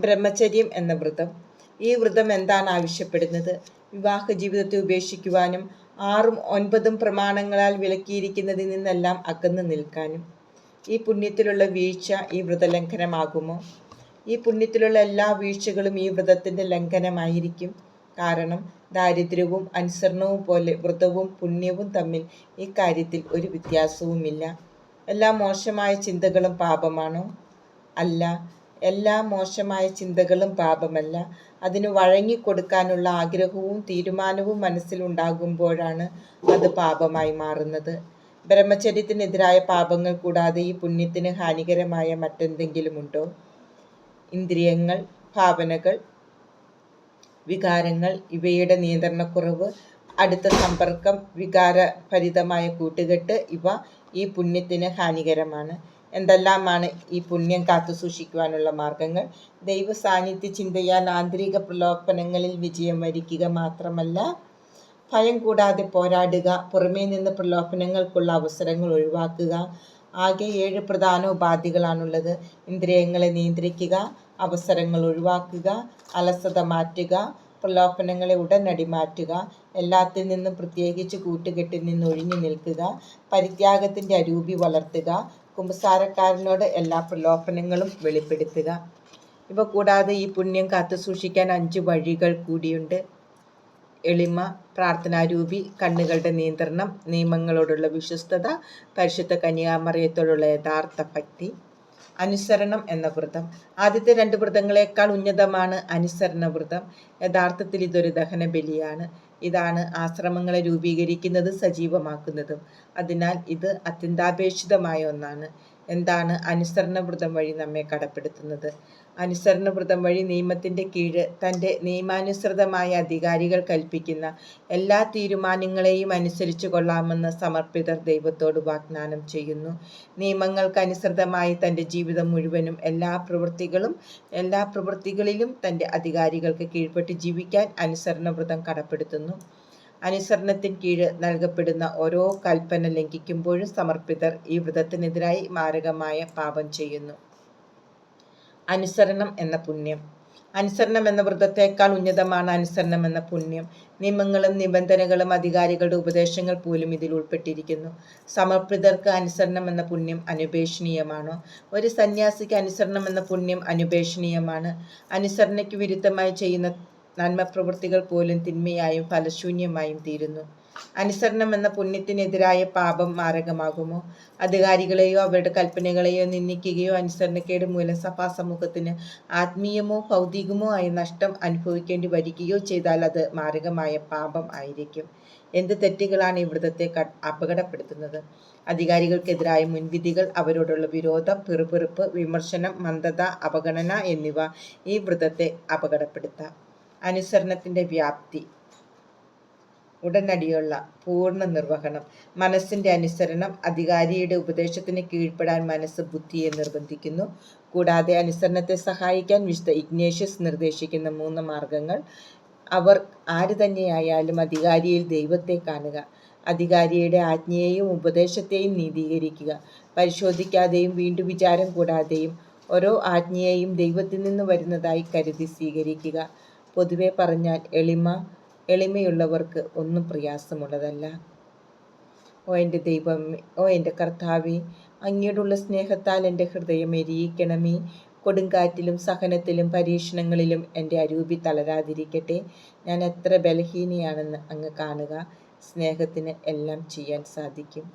ബ്രഹ്മചര്യം എന്ന വ്രതം. ഈ വ്രതം എന്താണ് ആവശ്യപ്പെടുന്നത്? വിവാഹ ജീവിതത്തെ ഉപേക്ഷിക്കുവാനും 6ഉം 9ഉം പ്രമാണങ്ങളാൽ വിലക്കിയിരിക്കുന്നതിൽ നിന്നെല്ലാം അകന്നു നിൽക്കാനും. ഈ പുണ്യത്തിലുള്ള വീഴ്ച ഈ വ്രതലംഘനമാകുമോ? ഈ പുണ്യത്തിലുള്ള എല്ലാ വീഴ്ചകളും ഈ വ്രതത്തിൻ്റെ ലംഘനമായിരിക്കും. കാരണം ദാരിദ്ര്യവും അനുസരണവും പോലെ വ്രതവും പുണ്യവും തമ്മിൽ ഈ കാര്യത്തിൽ ഒരു വ്യത്യാസവുമില്ല. എല്ലാ മോശമായ ചിന്തകളും പാപമാണോ? അല്ല. എല്ലാ മോശമായ ചിന്തകളും പാപമല്ല. അതിന് വഴങ്ങിക്കൊടുക്കാനുള്ള ആഗ്രഹവും തീരുമാനവും മനസ്സിലുണ്ടാകുമ്പോഴാണ് അത് പാപമായി മാറുന്നത്. ബ്രഹ്മചര്യത്തിനെതിരായ പാപങ്ങൾ കൂടാതെ ഈ പുണ്യത്തിന് ഹാനികരമായ മറ്റെന്തെങ്കിലുമുണ്ടോ? ഇന്ദ്രിയങ്ങൾ, ഭാവനകൾ, വികാരങ്ങൾ ഇവയുടെ നിയന്ത്രണക്കുറവ്, അടുത്ത സമ്പർക്കം, വികാരഭരിതമായ കൂട്ടുകെട്ട് ഇവ ഈ പുണ്യത്തിന് ഹാനികരമാണ്. എന്തെല്ലാമാണ് ഈ പുണ്യം കാത്തുസൂക്ഷിക്കുവാനുള്ള മാർഗങ്ങൾ? ദൈവ സാന്നിധ്യ ചിന്തയാൽ ആന്തരിക പ്രലോഭനങ്ങളിൽ വിജയം വരിക്കുക മാത്രമല്ല, ഭയം കൂടാതെ പോരാടുക, പുറമേ നിന്ന് പ്രലോഭനങ്ങൾക്കുള്ള അവസരങ്ങൾ ഒഴിവാക്കുക. ആകെ 7 പ്രധാന ഉപാധികളാണുള്ളത്. ഇന്ദ്രിയങ്ങളെ നിയന്ത്രിക്കുക, അവസരങ്ങൾ ഒഴിവാക്കുക, അലസത മാറ്റുക, പ്രലോഭനങ്ങളെ ഉടനടി മാറ്റുക, എല്ലാത്തിൽ നിന്നും പ്രത്യേകിച്ച് കൂട്ടുകെട്ടിൽ നിന്ന് ഒഴിഞ്ഞു നിൽക്കുക, പരിത്യാഗത്തിൻ്റെ അരൂപി വളർത്തുക, കുമ്പസാരക്കാരനോട് എല്ലാ പ്രലോഭനങ്ങളും വെളിപ്പെടുത്തുക. ഇവ കൂടാതെ ഈ പുണ്യം കാത്തുസൂക്ഷിക്കാൻ 5 വഴികൾ കൂടിയുണ്ട്. എളിമ, പ്രാർത്ഥനാരൂപി, കണ്ണുകളുടെ നിയന്ത്രണം, നിയമങ്ങളോടുള്ള വിശ്വസ്തത, പരിശുദ്ധ കന്യാമറിയത്തോടുള്ള യഥാർത്ഥ ഭക്തി. അനുസരണം എന്ന വ്രതം. ആദ്യത്തെ 2 വ്രതങ്ങളെക്കാൾ ഉന്നതമാണ് അനുസരണ വ്രതം. യഥാർത്ഥത്തിൽ ഇതൊരു ദഹനബലിയാണ്. ഇതാണ് ആശ്രമങ്ങളെ രൂപീകരിക്കുന്നതും സജീവമാക്കുന്നതും. അതിനാൽ ഇത് അത്യന്താപേക്ഷിതമായ ഒന്നാണ്. എന്താണ് അനുസരണ വ്രതം വഴി നമ്മെ കടപ്പെടുത്തുന്നത്? അനുസരണ വ്രതം വഴി നിയമത്തിൻ്റെ കീഴ് തൻ്റെ നിയമാനുസൃതമായ അധികാരികൾ കൽപ്പിക്കുന്ന എല്ലാ തീരുമാനങ്ങളെയും അനുസരിച്ചു കൊള്ളാമെന്ന് സമർപ്പിതർ ദൈവത്തോട് വാഗ്ദാനം ചെയ്യുന്നു. നിയമങ്ങൾക്ക് അനുസൃതമായി തൻ്റെ ജീവിതം മുഴുവനും എല്ലാ പ്രവൃത്തികളിലും തൻ്റെ അധികാരികൾക്ക് കീഴ്പ്പെട്ട് ജീവിക്കാൻ അനുസരണ വ്രതം കടപ്പെടുത്തുന്നു. അനുസരണത്തിന് കീഴ് നൽകപ്പെടുന്ന ഓരോ കൽപ്പന ലംഘിക്കുമ്പോഴും സമർപ്പിതർ ഈ വ്രതത്തിനെതിരായി മാരകമായ പാപം ചെയ്യുന്നു. അനുസരണം എന്ന പുണ്യം. അനുസരണം എന്ന വ്രതത്തേക്കാൾ ഉന്നതമാണ് അനുസരണം എന്ന പുണ്യം. നിയമങ്ങളും നിബന്ധനകളും അധികാരികളുടെ ഉപദേശങ്ങൾ പോലും ഇതിൽ ഉൾപ്പെട്ടിരിക്കുന്നു. സമർപ്പിതർക്ക് അനുസരണം എന്ന പുണ്യം അനുപേക്ഷണീയമാണോ? ഒരു സന്യാസിക്ക് അനുസരണം എന്ന പുണ്യം അനുപേക്ഷണീയമാണ്. അനുസരണയ്ക്ക് വിരുദ്ധമായി ചെയ്യുന്ന നന്മപ്രവൃത്തികൾ പോലും തിന്മയായും ഫലശൂന്യമായും തീരുന്നു. അനുസരണം എന്ന പുണ്യത്തിനെതിരായ പാപം മാരകമാകുമോ? അധികാരികളെയോ അവരുടെ കൽപ്പനകളെയോ നിന്ദിക്കുകയോ അനുസരണക്കേട് മൂലം സഭാസമൂഹത്തിന് ആത്മീയമോ ഭൗതികമോ ആയ നഷ്ടം അനുഭവിക്കേണ്ടി വരികയോ ചെയ്താൽ അത് മാരകമായ പാപം ആയിരിക്കും. എന്ത് തെറ്റുകളാണ് ഈ വ്രതത്തെ അപകടപ്പെടുത്തുന്നത്? അധികാരികൾക്കെതിരായ മുൻവിധികൾ, അവരോടുള്ള വിരോധം, പിറുപിറുപ്പ്, വിമർശനം, മന്ദത, അവഗണന എന്നിവ ഈ വ്രതത്തെ അപകടപ്പെടുത്താം. അനുസരണത്തിൻ്റെ വ്യാപ്തി. ഉടനടിയുള്ള പൂർണ്ണ നിർവഹണം. മനസ്സിൻ്റെ അനുസരണം. അധികാരിയുടെ ഉപദേശത്തിന് കീഴ്പ്പെടാൻ മനസ്സ് ബുദ്ധിയെ നിർബന്ധിക്കുന്നു. കൂടാതെ അനുസരണത്തെ സഹായിക്കാൻ വിശുദ്ധ ഇഗ്നേഷ്യസ് നിർദ്ദേശിക്കുന്ന 3 മാർഗങ്ങൾ. അവർ ആര് തന്നെയായാലും അധികാരിയിൽ ദൈവത്തെ കാണുക, അധികാരിയുടെ ആജ്ഞയെയും ഉപദേശത്തെയും നീതീകരിക്കുക, പരിശോധിക്കാതെയും വീണ്ടും വിചാരം കൂടാതെയും ഓരോ ആജ്ഞയെയും ദൈവത്തിൽ നിന്ന് വരുന്നതായി കരുതി സ്വീകരിക്കുക. പൊതുവെ പറഞ്ഞാൽ എളിമയുള്ളവർക്ക് ഒന്നും പ്രയാസമുള്ളതല്ല. ഓ എൻ്റെ ദൈവമേ, ഓ എൻ്റെ കർത്താവേ, അങ്ങയോടുള്ള സ്നേഹത്താൽ എൻ്റെ ഹൃദയം എരിയിക്കണമേ. കൊടുങ്കാറ്റിലും സഹനത്തിലും പരീക്ഷണങ്ങളിലും എൻ്റെ അരൂപി തളരാതിരിക്കട്ടെ. ഞാൻ എത്ര ബലഹീനയാണെന്ന് അങ്ങ് കാണുക. സ്നേഹത്തിന് എല്ലാം ചെയ്യാൻ സാധിക്കും.